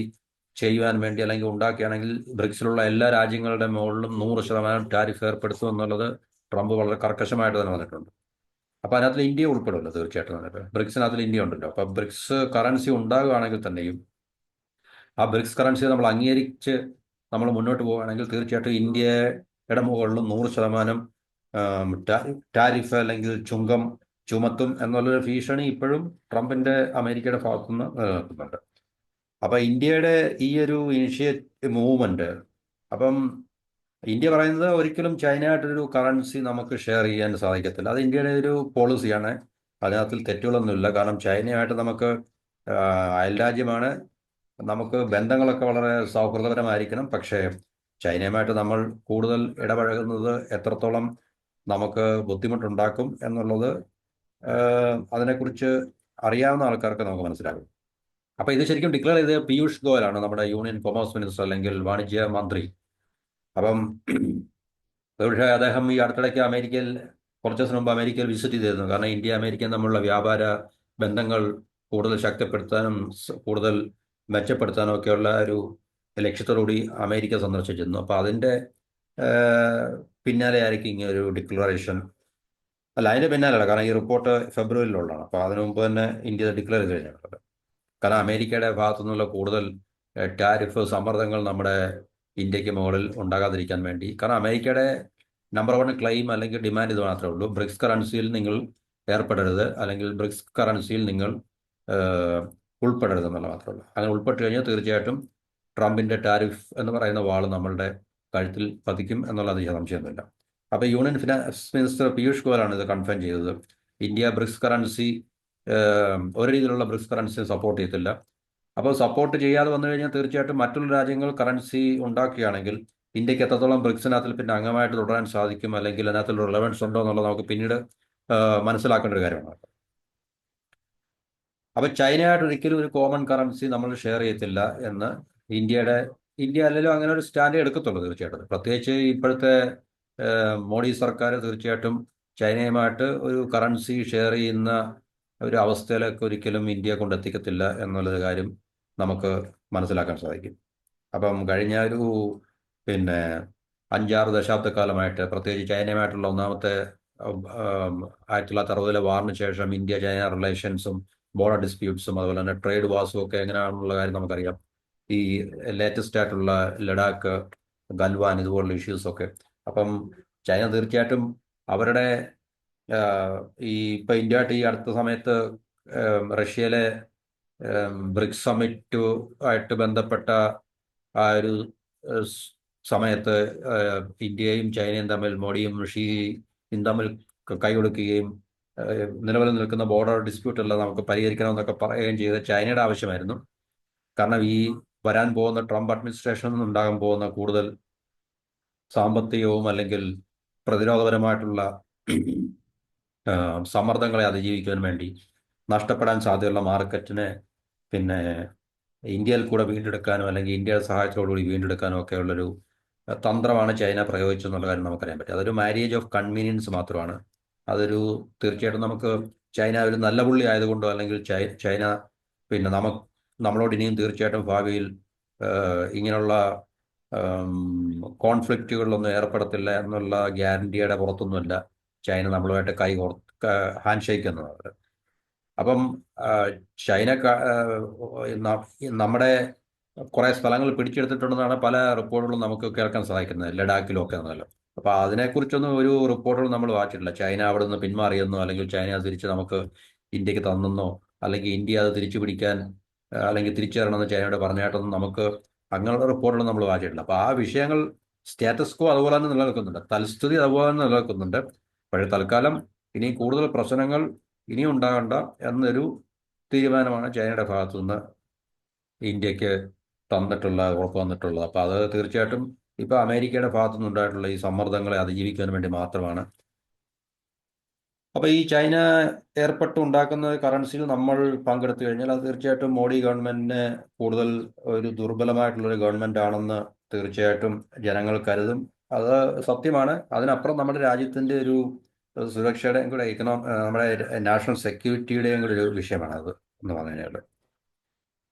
ചെയ്യുവാൻ വേണ്ടി അല്ലെങ്കിൽ ഉണ്ടാക്കുകയാണെങ്കിൽ ബ്രിക്സിലുള്ള എല്ലാ രാജ്യങ്ങളുടെ മുകളിലും 100% ടാരിഫ് ഏർപ്പെടുത്തും എന്നുള്ളത് ട്രംപ് വളരെ കർക്കശമായിട്ട് തന്നെ വന്നിട്ടുണ്ട്. അപ്പൊ അതിനകത്ത് ഇന്ത്യ ഉൾപ്പെടുമല്ലോ തീർച്ചയായിട്ടും. അതിനകത്ത് ബ്രിക്സിനകത്തിൽ ഇന്ത്യ ഉണ്ടല്ലോ. അപ്പൊ ബ്രിക്സ് കറൻസി ഉണ്ടാകുകയാണെങ്കിൽ തന്നെയും ആ ബ്രിക്സ് കറൻസി നമ്മൾ അംഗീകരിച്ച് നമ്മൾ മുന്നോട്ട് പോവുകയാണെങ്കിൽ തീർച്ചയായിട്ടും ഇന്ത്യയുടെ മുകളിലും 100% ടാരിഫ് അല്ലെങ്കിൽ ചുങ്കം ചുമത്തും എന്നുള്ളൊരു ഭീഷണി ഇപ്പോഴും ട്രംപിന്റെ അമേരിക്കയുടെ ഭാഗത്തുനിന്ന് നിലനിൽക്കുന്നുണ്ട്. അപ്പൊ ഇന്ത്യയുടെ ഈ ഒരു മൂവ്മെന്റ്, അപ്പം ഇന്ത്യ പറയുന്നത് ഒരിക്കലും ചൈനയായിട്ടൊരു കറൻസി നമുക്ക് ഷെയർ ചെയ്യാൻ സാധിക്കത്തില്ല. അത് ഇന്ത്യയുടെ ഒരു പോളിസിയാണ്. അതിനകത്തിൽ തെറ്റുകളൊന്നുമില്ല. കാരണം ചൈനയായിട്ട് നമുക്ക് അയൽരാജ്യമാണ്, നമുക്ക് ബന്ധങ്ങളൊക്കെ വളരെ സൗഹൃദപരമായിരിക്കണം. പക്ഷേ ചൈനയുമായിട്ട് നമ്മൾ കൂടുതൽ ഇടപഴകുന്നത് എത്രത്തോളം നമുക്ക് ബുദ്ധിമുട്ടുണ്ടാക്കും എന്നുള്ളത് അതിനെക്കുറിച്ച് അറിയാവുന്ന ആൾക്കാർക്ക് നമുക്ക് മനസ്സിലാകും. അപ്പൊ ഇത് ശരിക്കും ഡിക്ലെയർ ചെയ്ത് പീയൂഷ് ഗോയലാണ്, നമ്മുടെ യൂണിയൻ കൊമേഴ്സ് മിനിസ്റ്റർ അല്ലെങ്കിൽ വാണിജ്യ മന്ത്രി. അപ്പം പക്ഷേ അദ്ദേഹം ഈ അടുത്തിടയ്ക്ക് അമേരിക്കയിൽ, കുറച്ച് ദിവസം മുമ്പ് അമേരിക്കയിൽ വിസിറ്റ് ചെയ്തിരുന്നു. കാരണം ഇന്ത്യ അമേരിക്കയും തമ്മിലുള്ള വ്യാപാര ബന്ധങ്ങൾ കൂടുതൽ ശക്തിപ്പെടുത്താനും കൂടുതൽ മെച്ചപ്പെടുത്താനും ഒക്കെയുള്ള ഒരു ലക്ഷ്യത്തോടുകൂടി അമേരിക്ക സന്ദർശിച്ചിരുന്നു. അപ്പൊ അതിന്റെ പിന്നാലെ ആയിരിക്കും ഇങ്ങനെ ഒരു ഡിക്ലറേഷൻ. അല്ല, അതിന്റെ പിന്നാലെയല്ല. കാരണം ഈ റിപ്പോർട്ട് ഫെബ്രുവരിയിലുള്ളതാണ്. അപ്പൊ അതിനു മുമ്പ് തന്നെ ഇന്ത്യ ഡിക്ലെയർ ചെയ്ത് കഴിഞ്ഞിട്ടുണ്ട്. കാരണം അമേരിക്കയുടെ ഭാഗത്തു നിന്നുള്ള കൂടുതൽ ടാരിഫ് സമ്മർദ്ദങ്ങൾ നമ്മുടെ ഇന്ത്യക്ക് മുകളിൽ ഉണ്ടാകാതിരിക്കാൻ വേണ്ടി. കാരണം അമേരിക്കയുടെ നമ്പർ 1 ക്ലെയിം അല്ലെങ്കിൽ ഡിമാൻഡ് ഇത് മാത്രമേ ഉള്ളൂ: ബ്രിക്സ് കറൻസിയിൽ നിങ്ങൾ ഏർപ്പെടരുത്, അല്ലെങ്കിൽ ബ്രിക്സ് കറൻസിയിൽ നിങ്ങൾ ഉൾപ്പെടരുത് എന്നുള്ള മാത്രമേ ഉള്ളൂ. അങ്ങനെ ഉൾപ്പെട്ട് കഴിഞ്ഞാൽ തീർച്ചയായിട്ടും ട്രംപിന്റെ ടാരിഫ് എന്ന് പറയുന്ന വാൾ നമ്മളുടെ കഴുത്തിൽ പതിക്കും എന്നുള്ളത് സംശയമൊന്നുമില്ല. അപ്പൊ യൂണിയൻ ഫിനാൻസ് മിനിസ്റ്റർ പീയൂഷ് ഗോയലാണ് ഇത് കൺഫേം ചെയ്തത്. ഇന്ത്യ ബ്രിക്സ് കറൻസി, ഒരു രീതിയിലുള്ള ബ്രിക്സ് കറൻസി സപ്പോർട്ട് ചെയ്യത്തില്ല. അപ്പോൾ സപ്പോർട്ട് ചെയ്യാതെ വന്നു കഴിഞ്ഞാൽ തീർച്ചയായിട്ടും മറ്റുള്ള രാജ്യങ്ങൾ കറൻസി ഉണ്ടാക്കുകയാണെങ്കിൽ ഇന്ത്യക്ക് എത്രത്തോളം ബ്രിക്സിനകത്തിൽ പിന്നെ അംഗമായിട്ട് തുടരാൻ സാധിക്കും, അല്ലെങ്കിൽ അതിനകത്തുള്ള റിലവൻസ് ഉണ്ടോ എന്നുള്ളത് നമുക്ക് പിന്നീട് മനസ്സിലാക്കേണ്ട ഒരു കാര്യമാണ്. അപ്പൊ ചൈനയായിട്ട് ഒരിക്കലും ഒരു കോമൺ കറൻസി നമ്മൾ ഷെയർ ചെയ്യത്തില്ല എന്ന് ഇന്ത്യ അല്ലെങ്കിലും അങ്ങനെ ഒരു സ്റ്റാൻഡ് എടുക്കത്തുള്ളൂ തീർച്ചയായിട്ടും. പ്രത്യേകിച്ച് ഇപ്പോഴത്തെ മോഡി സർക്കാർ തീർച്ചയായിട്ടും ചൈനയുമായിട്ട് ഒരു കറൻസി ഷെയർ ചെയ്യുന്ന ഒരു അവസ്ഥയിലേക്ക് ഒരിക്കലും ഇന്ത്യയെ കൊണ്ടെത്തിക്കത്തില്ല എന്നുള്ളൊരു കാര്യം നമുക്ക് മനസ്സിലാക്കാൻ സാധിക്കും. അപ്പം കഴിഞ്ഞ ഒരു പിന്നെ 5-6 ദശാബ്ദക്കാലമായിട്ട്, പ്രത്യേകിച്ച് ചൈനയുമായിട്ടുള്ള ഒന്നാമത്തെ 1960 വാറിന് ശേഷം ഇന്ത്യ ചൈന റിലേഷൻസും ബോർഡർ ഡിസ്പ്യൂട്ട്സും അതുപോലെ തന്നെ ട്രേഡ് വാസും ഒക്കെ എങ്ങനെയാണെന്നുള്ള കാര്യം നമുക്കറിയാം. ഈ ലേറ്റസ്റ്റ് ആയിട്ടുള്ള ലഡാക്ക്, ഗൽവാൻ, ഇതുപോലുള്ള ഇഷ്യൂസൊക്കെ. അപ്പം ചൈന തീർച്ചയായിട്ടും അവരുടെ ഇപ്പൊ ഇന്ത്യയായിട്ട് ഈ അടുത്ത സമയത്ത് റഷ്യയിലെ ബ്രിക്സ് സമ്മിറ്റ് ആയിട്ട് ബന്ധപ്പെട്ട ആ ഒരു സമയത്ത് ഇന്ത്യയും ചൈനയും തമ്മിൽ, മോഡിയും ഷിയും തമ്മിൽ കൈ കൊടുക്കുകയും നിലവിൽ നിൽക്കുന്ന ബോർഡർ ഡിസ്പ്യൂട്ട് എല്ലാം നമുക്ക് പരിഹരിക്കണമെന്നൊക്കെ പറയുകയും ചെയ്ത് ചൈനയുടെ ആവശ്യമായിരുന്നു. കാരണം ഈ വരാൻ പോകുന്ന ട്രംപ് അഡ്മിനിസ്ട്രേഷനിൽ നിന്നുണ്ടാകാൻ പോകുന്ന കൂടുതൽ സാമ്പത്തികവും അല്ലെങ്കിൽ പ്രതിരോധപരമായിട്ടുള്ള സമ്മർദ്ദങ്ങളെ അതിജീവിക്കുവാൻ വേണ്ടി നഷ്ടപ്പെടാൻ സാധ്യതയുള്ള മാർക്കറ്റിനെ പിന്നെ ഇന്ത്യയിൽ കൂടെ വീണ്ടെടുക്കാനോ അല്ലെങ്കിൽ ഇന്ത്യയുടെ സഹായത്തോടുകൂടി വീണ്ടെടുക്കാനോ ഒക്കെ ഉള്ളൊരു തന്ത്രമാണ് ചൈന പ്രയോഗിച്ചെന്നുള്ള കാര്യം നമുക്കറിയാൻ പറ്റും. അതൊരു മാരേജ് ഓഫ് കൺവീനിയൻസ് മാത്രമാണ്. അതൊരു തീർച്ചയായിട്ടും നമുക്ക് ചൈന ഒരു നല്ല പുള്ളി ആയതുകൊണ്ടോ അല്ലെങ്കിൽ ചൈന പിന്നെ നമ്മളോട് ഇനിയും തീർച്ചയായിട്ടും ഭാവിയിൽ ഇങ്ങനെയുള്ള കോൺഫ്ലിക്റ്റുകളിലൊന്നും ഏർപ്പെടത്തില്ല എന്നുള്ള ഗ്യാരണ്ടിയുടെ പുറത്തൊന്നുമല്ല ചൈന നമ്മളുമായിട്ട് ഹാൻഡ് ഷേക്ക് എന്നത്. അപ്പം ചൈന നമ്മുടെ കുറെ സ്ഥലങ്ങൾ പിടിച്ചെടുത്തിട്ടുണ്ടെന്നാണ് പല റിപ്പോർട്ടുകളും നമുക്ക് കേൾക്കാൻ സാധിക്കുന്നത്, ലഡാക്കിലും ഒക്കെ എന്നല്ലോ. അപ്പൊ അതിനെക്കുറിച്ചൊന്നും ഒരു റിപ്പോർട്ടുകൾ നമ്മൾ വായിച്ചിട്ടില്ല. ചൈന അവിടെ നിന്ന് പിന്മാറിയെന്നോ അല്ലെങ്കിൽ ചൈന അത് തിരിച്ച് നമുക്ക് ഇന്ത്യക്ക് തന്നെന്നോ അല്ലെങ്കിൽ ഇന്ത്യ അത് തിരിച്ചു പിടിക്കാൻ അല്ലെങ്കിൽ തിരിച്ചു തരണമെന്ന് ചൈനയോട് പറഞ്ഞായിട്ടൊന്നും നമുക്ക് അങ്ങനെയുള്ള റിപ്പോർട്ടുകൾ നമ്മൾ വായിച്ചിട്ടില്ല. അപ്പൊ ആ വിഷയങ്ങൾ സ്റ്റാറ്റസ് കോ അതുപോലെ തന്നെ നിലനിൽക്കുന്നുണ്ട്, തൽസ്ഥിതി അതുപോലെ തന്നെ നിലനിൽക്കുന്നുണ്ട്. പക്ഷേ തൽക്കാലം ഇനി കൂടുതൽ പ്രശ്നങ്ങൾ ഇനിയും ഉണ്ടാകണ്ട എന്നൊരു തീരുമാനമാണ് ചൈനയുടെ ഭാഗത്തു നിന്ന് ഇന്ത്യക്ക് ഉറപ്പ് വന്നിട്ടുള്ളത്. അപ്പൊ അത് തീർച്ചയായിട്ടും ഇപ്പൊ അമേരിക്കയുടെ ഭാഗത്തു നിന്നുണ്ടായിട്ടുള്ള ഈ സമ്മർദ്ദങ്ങളെ അതിജീവിക്കാൻ വേണ്ടി മാത്രമാണ്. അപ്പൊ ഈ ചൈന ഉണ്ടാക്കുന്ന കറൻസിയിൽ നമ്മൾ പങ്കെടുത്തു കഴിഞ്ഞാൽ അത് തീർച്ചയായിട്ടും മോഡി ഗവൺമെന്റിന് കൂടുതൽ ഒരു ദുർബലമായിട്ടുള്ള ഒരു ഗവൺമെന്റ് ആണെന്ന് തീർച്ചയായിട്ടും ജനങ്ങൾ കരുതും. അത് സത്യമാണ്. അതിനപ്പുറം നമ്മുടെ രാജ്യത്തിന്റെ ഒരു സുരക്ഷയുടെയും കൂടെ നമ്മുടെ നാഷണൽ സെക്യൂരിറ്റിയുടെയും കൂടെ ഒരു വിഷയമാണ് അത് എന്ന് പറഞ്ഞു കഴിഞ്ഞാൽ.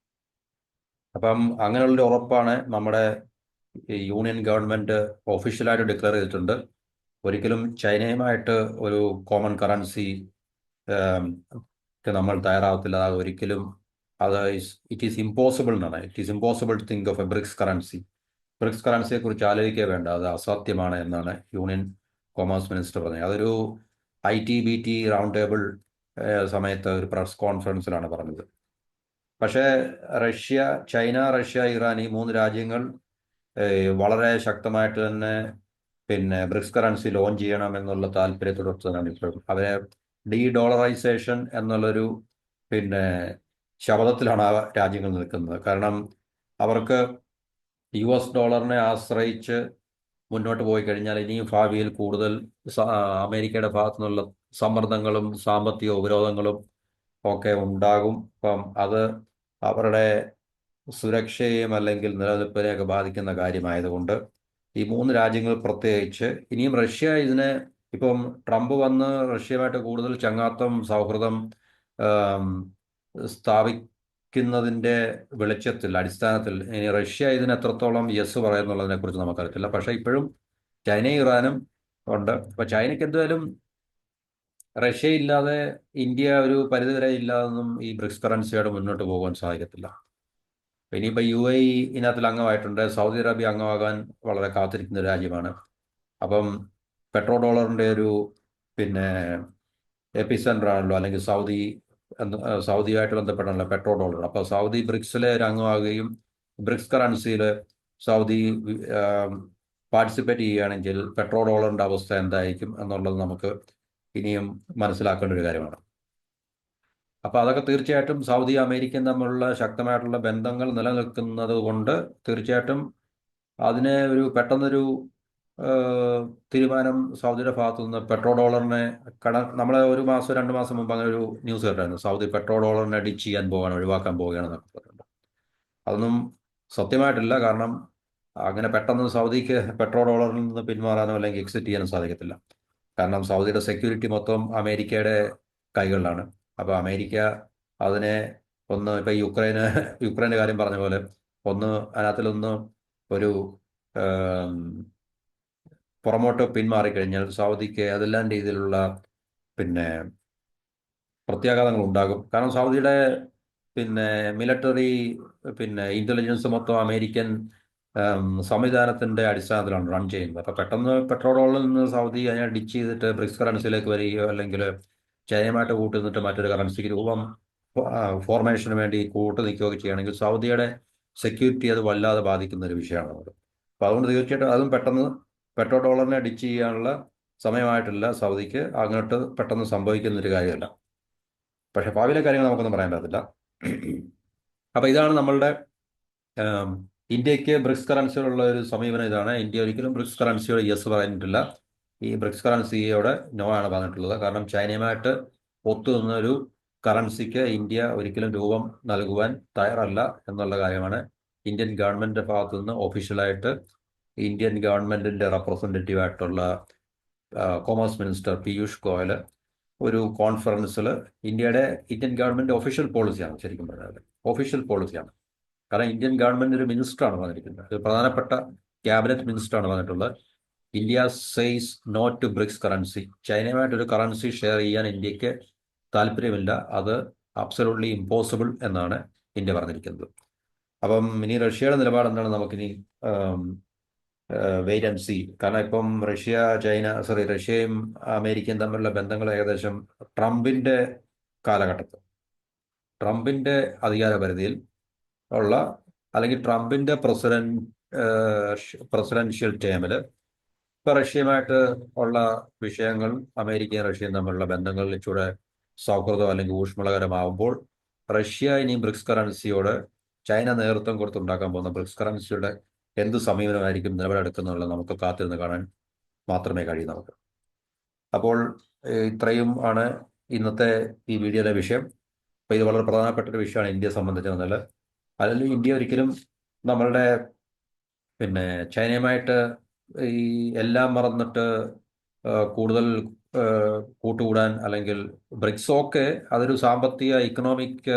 അപ്പം അങ്ങനെയുള്ളൊരു ഉറപ്പാണ് നമ്മുടെ യൂണിയൻ ഗവൺമെന്റ് ഒഫീഷ്യലായിട്ട് ഡിക്ലെയർ ചെയ്തിട്ടുണ്ട്. ഒരിക്കലും ചൈനയുമായിട്ട് ഒരു കോമൺ കറൻസി നമ്മൾ തയ്യാറാവത്തില്ല. അത് ഒരിക്കലും ഇറ്റ് ഈസ് ഇമ്പോസിബിൾ എന്നാണ്. It is impossible to think of a BRICS currency. BRICS കറൻസിയെ കുറിച്ച് ആലോചിക്കുക വേണ്ട, അത് അസാധ്യമാണ് എന്നാണ് യൂണിയൻ കോമേഴ്സ് മിനിസ്റ്റർ പറഞ്ഞത്. അതൊരു ITBT റൗണ്ട് ടേബിൾ സമയത്ത് ഒരു പ്രസ് കോൺഫറൻസിലാണ് പറഞ്ഞത്. പക്ഷേ ചൈന, റഷ്യ, ഇറാൻ ഈ 3 രാജ്യങ്ങൾ വളരെ ശക്തമായിട്ട് തന്നെ പിന്നെ ബ്രിക്സ് കറൻസി ലോഞ്ച് ചെയ്യണം എന്നുള്ള താല്പര്യത്തോടൊപ്പം ഇപ്പോഴും അവരെ ഡോളറൈസേഷൻ എന്നുള്ളൊരു പിന്നെ ശബ്ദത്തിലാണ് ആ രാജ്യങ്ങൾ നിൽക്കുന്നത്. കാരണം അവർക്ക് US ഡോളറിനെ ആശ്രയിച്ച് മുന്നോട്ട് പോയി കഴിഞ്ഞാൽ ഇനിയും ഭാവിയിൽ കൂടുതൽ അമേരിക്കയുടെ ഭാഗത്തു നിന്നുള്ള സമ്മർദ്ദങ്ങളും സാമ്പത്തിക ഉപരോധങ്ങളും ഒക്കെ ഉണ്ടാകും. അപ്പം അത് അവരുടെ സുരക്ഷയെയും അല്ലെങ്കിൽ നിലനിൽപ്പിനെയൊക്കെ ബാധിക്കുന്ന കാര്യമായതുകൊണ്ട് ഈ 3 രാജ്യങ്ങൾ പ്രത്യേകിച്ച് ഇനിയും ഇപ്പം ട്രംപ് വന്ന് റഷ്യയുമായിട്ട് കൂടുതൽ ചങ്ങാത്തം സൗഹൃദം സ്ഥാപിക്കുന്നതിന്റെ അടിസ്ഥാനത്തിൽ ഇനി റഷ്യ ഇതിന് എത്രത്തോളം യെസ് പറയുന്നുള്ളതിനെ കുറിച്ച് നമുക്കറിയത്തില്ല. പക്ഷെ ഇപ്പോഴും ചൈനയും ഇറാനും ഉണ്ട്. അപ്പൊ ചൈനയ്ക്ക് എന്തായാലും റഷ്യയില്ലാതെ ഇന്ത്യ ഒരു പരിധിവരെ ഇല്ലാതൊന്നും ഈ ബ്രിക്സ് കറൻസിയോട് മുന്നോട്ട് പോകാൻ സാധിക്കത്തില്ല. ഇനിയിപ്പോൾ UAE ഇതിനകത്തിൽ അംഗമായിട്ടുണ്ട്. സൗദി അറേബ്യ അംഗമാകാൻ വളരെ കാത്തിരിക്കുന്ന ഒരു രാജ്യമാണ്. അപ്പം പെട്രോ ഡോളറിന്റെ ഒരു പിന്നെ എപ്പിസെന്റർ ആണല്ലോ, അല്ലെങ്കിൽ സൗദിയായിട്ട് ബന്ധപ്പെട്ടാണല്ലോ പെട്രോ ഡോളർ. അപ്പോൾ സൗദി ബ്രിക്സിലെ ഒരു അംഗമാകുകയും ബ്രിക്സ് കറൻസിയിൽ സൗദി പാർട്ടിസിപ്പേറ്റ് ചെയ്യുകയാണെങ്കിൽ പെട്രോ ഡോളറിന്റെ അവസ്ഥ എന്തായിരിക്കും എന്നുള്ളത് നമുക്ക് ഇനിയും മനസ്സിലാക്കേണ്ട ഒരു കാര്യമാണ്. അപ്പൊ അതൊക്കെ തീർച്ചയായിട്ടും സൗദി അമേരിക്കയും തമ്മിലുള്ള ശക്തമായിട്ടുള്ള ബന്ധങ്ങൾ നിലനിൽക്കുന്നത് കൊണ്ട് തീർച്ചയായിട്ടും അതിനെ പെട്ടെന്നൊരു തീരുമാനം സൗദിയുടെ ഭാഗത്തു നിന്ന് പെട്രോ ഡോളറിനെ നമ്മളെ 1 മാസം 2 മാസം മുമ്പ് അങ്ങനെ ഒരു ന്യൂസ് കേട്ടായിരുന്നു. സൗദി പെട്രോ ഡോളറിനെ ഡിച്ച് ചെയ്യാൻ ഒഴിവാക്കാൻ പോവുകയാണെന്നൊക്കെ പറഞ്ഞിട്ടുണ്ട്. അതൊന്നും സത്യമായിട്ടില്ല. കാരണം അങ്ങനെ പെട്ടെന്ന് സൗദിക്ക് പെട്രോ ഡോളറിൽ നിന്ന് പിന്മാറാനോ അല്ലെങ്കിൽ എക്സിറ്റ് ചെയ്യാനോ സാധിക്കത്തില്ല. കാരണം സൗദിയുടെ സെക്യൂരിറ്റി മൊത്തം അമേരിക്കയുടെ കൈകളിലാണ്. അപ്പോൾ അമേരിക്ക അതിനെ ഇപ്പൊ യുക്രൈൻ്റെ കാര്യം പറഞ്ഞ പോലെ അതിനകത്തിലൊന്ന് ഒരു പുറമോട്ട് പിന്മാറിക്കഴിഞ്ഞാൽ സൗദിക്ക് ഏതെല്ലാം രീതിയിലുള്ള പിന്നെ പ്രത്യാഘാതങ്ങൾ ഉണ്ടാകും. കാരണം സൗദിയുടെ മിലിറ്ററി ഇന്റലിജൻസ് മൊത്തം അമേരിക്കൻ സംവിധാനത്തിന്റെ അടിസ്ഥാനത്തിലാണ് റൺ ചെയ്യുന്നത്. അപ്പൊ പെട്ടെന്ന് പെട്രോൾ ഡോളറിൽ നിന്ന് സൗദി അതിനെ ഡിച്ച് ചെയ്തിട്ട് ബ്രിക്സ് കറൻസിയിലേക്ക് വരികയോ അല്ലെങ്കിൽ ചൈനയുമായിട്ട് കൂട്ടുനിന്നിട്ട് മറ്റൊരു കറൻസിക്ക് ഫോർമേഷന് വേണ്ടി നിൽക്കുകയോ ചെയ്യുകയാണെങ്കിൽ സൗദിയുടെ സെക്യൂരിറ്റി അത് വല്ലാതെ ബാധിക്കുന്ന ഒരു വിഷയമാണ്. അപ്പൊ അതുകൊണ്ട് തീർച്ചയായിട്ടും അതും പെട്ടെന്ന് പെട്രോ ഡോളറിനെ ഡിച്ച് ചെയ്യാനുള്ള സമയമായിട്ടില്ല സൗദിക്ക് അങ്ങോട്ട് പെട്ടെന്ന് സംഭവിക്കുന്നൊരു കാര്യമല്ല. പക്ഷെ ഭാവിയിലെ കാര്യങ്ങൾ നമുക്കൊന്നും പറയാൻ പറ്റില്ല. അപ്പോൾ ഇതാണ് നമ്മളുടെ ഇന്ത്യക്ക് ബ്രിക്സ് കറൻസിയോടുള്ള ഒരു സമീപനം ഇതാണ്. ഇന്ത്യ ഒരിക്കലും ബ്രിക്സ് കറൻസിയോട് യെസ് പറഞ്ഞിട്ടില്ല. ഈ ബ്രിക്സ് കറൻസിയോട് നോ ആണ് പറഞ്ഞിട്ടുള്ളത്. കാരണം ചൈനയുമായിട്ട് ഒത്തുനിന്ന ഒരു കറൻസിക്ക് ഇന്ത്യ ഒരിക്കലും രൂപം നൽകുവാൻ തയ്യാറല്ല എന്നുള്ള കാര്യമാണ് ഇന്ത്യൻ ഗവൺമെന്റിന്റെ ഭാഗത്തു നിന്ന് ഒഫീഷ്യലായിട്ട് ഇന്ത്യൻ ഗവൺമെന്റിന്റെ റെപ്രസെന്റേറ്റീവ് ആയിട്ടുള്ള കൊമേഴ്സ് മിനിസ്റ്റർ പീയൂഷ് ഗോയൽ ഒരു കോൺഫറൻസിൽ ഇന്ത്യൻ ഗവൺമെന്റ് ഒഫീഷ്യൽ പോളിസിയാണ്, ശരിക്കും പറഞ്ഞാൽ ഒഫീഷ്യൽ പോളിസിയാണ്. കാരണം ഇന്ത്യൻ ഗവൺമെന്റ് ഒരു മിനിസ്റ്ററാണ് പറഞ്ഞിരിക്കുന്നത്, ഒരു പ്രധാനപ്പെട്ട ക്യാബിനറ്റ് മിനിസ്റ്ററാണ് പറഞ്ഞിട്ടുള്ളത്. India says no to BRICS currency. ചൈനയുമായിട്ട് ഒരു കറൻസി ഷെയർ ചെയ്യാൻ ഇന്ത്യക്ക് താല്പര്യമില്ല, അത് അബ്സല്യൂട്ട്ലി ഇമ്പോസിബിൾ എന്നാണ് ഇന്ത്യ പറഞ്ഞിരിക്കുന്നത്. അപ്പം ഇനി റഷ്യയുടെ നിലപാട് എന്താണ് നമുക്കിനി വെയിറ്റ് ആൻഡ് സി. കാരണം ഇപ്പം റഷ്യയും അമേരിക്കയും തമ്മിലുള്ള ബന്ധങ്ങൾ ഏകദേശം ട്രംപിന്റെ കാലഘട്ടത്തിൽ, ട്രംപിന്റെ അധികാര പരിധിയിൽ ഉള്ള അല്ലെങ്കിൽ ട്രംപിന്റെ പ്രസിഡൻഷ്യൽ ടേമിൽ ഇപ്പൊ റഷ്യയുമായിട്ട് ഉള്ള വിഷയങ്ങൾ അമേരിക്കയും റഷ്യയും തമ്മിലുള്ള ബന്ധങ്ങളിൽ ഇച്ചിരി സൗഹൃദം അല്ലെങ്കിൽ ഊഷ്മളകരമാവുമ്പോൾ റഷ്യ ഇനി ബ്രിക്സ് കറൻസിയോട് ചൈന നേതൃത്വം കൊടുത്തുണ്ടാക്കാൻ പോകുന്ന ബ്രിക്സ് കറൻസിയുടെ എന്ത് സമീപനമായിരിക്കും നിലപാടെടുക്കുന്നുള്ള നമുക്ക് കാത്തിരുന്ന് കാണാൻ മാത്രമേ കഴിയൂ നമുക്ക്. അപ്പോൾ ഇത്രയും ആണ് ഇന്നത്തെ ഈ വീഡിയോയിലെ വിഷയം. അപ്പോൾ ഇത് വളരെ പ്രധാനപ്പെട്ട ഒരു വിഷയമാണ് ഇന്ത്യയെ സംബന്ധിച്ച് വന്നാൽ. അതിൽ ഇന്ത്യ ഒരിക്കലും നമ്മളുടെ ചൈനയുമായിട്ട് ഈ എല്ലാം മറന്നിട്ട് കൂടുതൽ കൂട്ടുകൂടാൻ അല്ലെങ്കിൽ ബ്രിക്സൊക്കെ അതൊരു സാമ്പത്തിക ഇക്കണോമിക്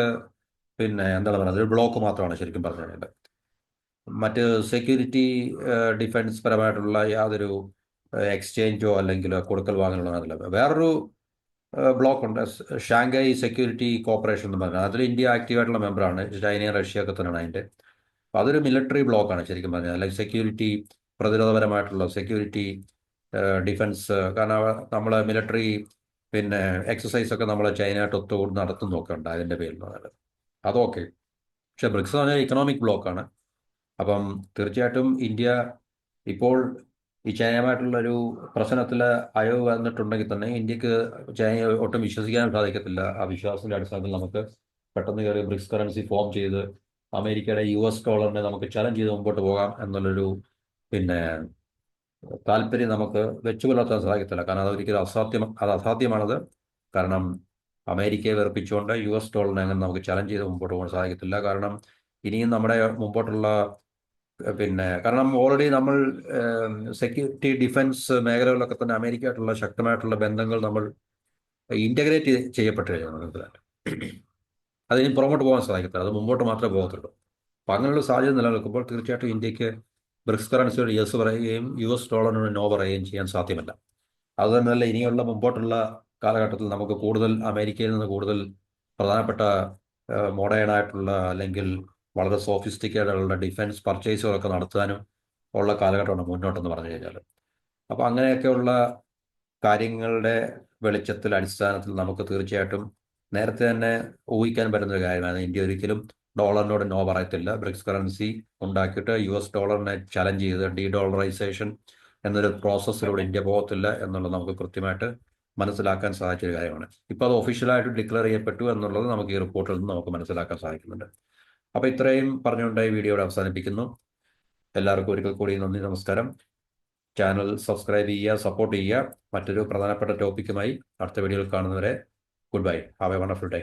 എന്താണ് പറയുന്നത് ഒരു ബ്ലോക്ക് മാത്രമാണ് ശരിക്കും പറഞ്ഞു കഴിഞ്ഞാൽ. മറ്റ് സെക്യൂരിറ്റി ഡിഫൻസ് പരമായിട്ടുള്ള യാതൊരു എക്സ്ചേഞ്ചോ അല്ലെങ്കിൽ കൊടുക്കൽ വാങ്ങലോ അതില്ല. വേറൊരു ബ്ലോക്ക് ഉണ്ട്, ഷാങ്കായി സെക്യൂരിറ്റി കോർപ്പറേഷൻ എന്ന് പറഞ്ഞാൽ. അതിൽ ഇന്ത്യ ആക്റ്റീവായിട്ടുള്ള മെമ്പറാണ്. ചൈനയും റഷ്യയൊക്കെ തന്നെയാണ് അതിൻ്റെ. അപ്പോൾ അതൊരു മിലിറ്ററി ബ്ലോക്കാണ് ശരിക്കും പറഞ്ഞാൽ, അല്ലെങ്കിൽ സെക്യൂരിറ്റി പ്രതിരോധപരമായിട്ടുള്ള സെക്യൂരിറ്റി ഡിഫൻസ്. കാരണം നമ്മൾ മിലിറ്ററി എക്സസൈസ് ഒക്കെ നമ്മൾ ചൈനയായിട്ട് ഒത്തുകൂടി നടത്തുന്നൊക്കെ ഉണ്ട് അതിൻ്റെ പേരിൽ പറഞ്ഞാൽ അതൊക്കെ. പക്ഷെ ബ്രിക്സ് എന്ന് പറഞ്ഞാൽ ഇക്കണോമിക് ബ്ലോക്കാണ്. അപ്പം തീർച്ചയായിട്ടും ഇന്ത്യ ഇപ്പോൾ ഈ ചൈനയുമായിട്ടുള്ളൊരു പ്രശ്നത്തിൽ അയവ് വന്നിട്ടുണ്ടെങ്കിൽ തന്നെ ഇന്ത്യക്ക് ചൈനയെ ഒട്ടും വിശ്വസിക്കാൻ സാധിക്കത്തില്ല. ആ വിശ്വാസത്തിന്റെ അടിസ്ഥാനത്തിൽ നമുക്ക് പെട്ടെന്ന് കയറി ബ്രിക്സ് കറൻസി ഫോം ചെയ്ത് അമേരിക്കയുടെ US ഡോളറിനെ നമുക്ക് ചലഞ്ച് ചെയ്ത് മുമ്പോട്ട് പോകാം എന്നുള്ളൊരു താല്പര്യം നമുക്ക് വെച്ചു പുലർത്താൻ സാധിക്കത്തില്ല. കാരണം അതൊരിക്കലും അസാധ്യമാണത്. കാരണം അമേരിക്കയെ വെറുപ്പിച്ചുകൊണ്ട് US ഡോളറിനെ അങ്ങനെ നമുക്ക് ചലഞ്ച് ചെയ്ത് മുമ്പോട്ട് പോകാൻ സാധിക്കത്തില്ല. കാരണം ഇനിയും നമ്മുടെ മുമ്പോട്ടുള്ള കാരണം ഓൾറെഡി നമ്മൾ സെക്യൂരിറ്റി ഡിഫൻസ് മേഖലകളിലൊക്കെ തന്നെ അമേരിക്കയായിട്ടുള്ള ശക്തമായിട്ടുള്ള ബന്ധങ്ങൾ നമ്മൾ ഇൻ്റഗ്രേറ്റ് ചെയ്യപ്പെട്ട് കഴിഞ്ഞു. അതിന് പുറകോട്ട് പോകാൻ സാധിക്കത്തില്ല, അത് മുമ്പോട്ട് മാത്രമേ പോകത്തുള്ളൂ. അപ്പം അങ്ങനെയുള്ള സാധ്യത നിലനിൽക്കുമ്പോൾ തീർച്ചയായിട്ടും ഇന്ത്യക്ക് ബ്രിക്സ് കറൻസിയോട് യെസ് പറയുകയും US ഡോളറിനോട് നോ പറയുകയും ചെയ്യാൻ സാധ്യമല്ല. അതുതന്നെയല്ല ഇനിയുള്ള മുമ്പോട്ടുള്ള കാലഘട്ടത്തിൽ നമുക്ക് കൂടുതൽ അമേരിക്കയിൽ നിന്ന് കൂടുതൽ പ്രധാനപ്പെട്ട മോഡേൺ ആയിട്ടുള്ള അല്ലെങ്കിൽ വളരെ സോഫിസ്റ്റിക്കേറ്റഡ് ആയിട്ടുള്ള ഡിഫൻസ് പർച്ചേസുകളൊക്കെ നടത്താനും ഉള്ള കാലഘട്ടമാണ് മുന്നോട്ടെന്ന് പറഞ്ഞു കഴിഞ്ഞാൽ. അപ്പോൾ അങ്ങനെയൊക്കെയുള്ള കാര്യങ്ങളുടെ വെളിച്ചത്തിൽ അടിസ്ഥാനത്തിൽ നമുക്ക് തീർച്ചയായിട്ടും നേരത്തെ തന്നെ ഊഹിക്കാൻ പറ്റുന്ന ഒരു കാര്യമാണ് ഇന്ത്യ ഒരിക്കലും ഡോളറിനോട് നോ പറയത്തില്ല. ബ്രിക്സ് കറൻസി ഉണ്ടാക്കിയിട്ട് US ഡോളറിനെ ചലഞ്ച് ചെയ്ത് ഡോളറൈസേഷൻ എന്നൊരു പ്രോസസ്സിലൂടെ ഇന്ത്യ പോകത്തില്ല എന്നുള്ളത് നമുക്ക് കൃത്യമായിട്ട് മനസ്സിലാക്കാൻ സാധിച്ചൊരു കാര്യമാണ്. ഇപ്പോൾ അത് ഒഫീഷ്യലായിട്ട് ഡിക്ലെയർ ചെയ്യപ്പെട്ടു എന്നുള്ളത് നമുക്ക് ഈ റിപ്പോർട്ടിൽ നിന്ന് നമുക്ക് മനസ്സിലാക്കാൻ സാധിക്കുന്നുണ്ട്. അപ്പോൾ ഇത്രയും പറഞ്ഞുകൊണ്ട് ഈ വീഡിയോയുടെ അവസാനിപ്പിക്കുന്നു. എല്ലാവർക്കും ഒരിക്കൽ കൂടി നന്ദി, നമസ്കാരം. ചാനൽ സബ്സ്ക്രൈബ് ചെയ്യുക, സപ്പോർട്ട് ചെയ്യുക. മറ്റൊരു പ്രധാനപ്പെട്ട ടോപ്പിക്കുമായി അടുത്ത വീഡിയോയിൽ കാണുന്നവരെ good bye. Have A wonderful day.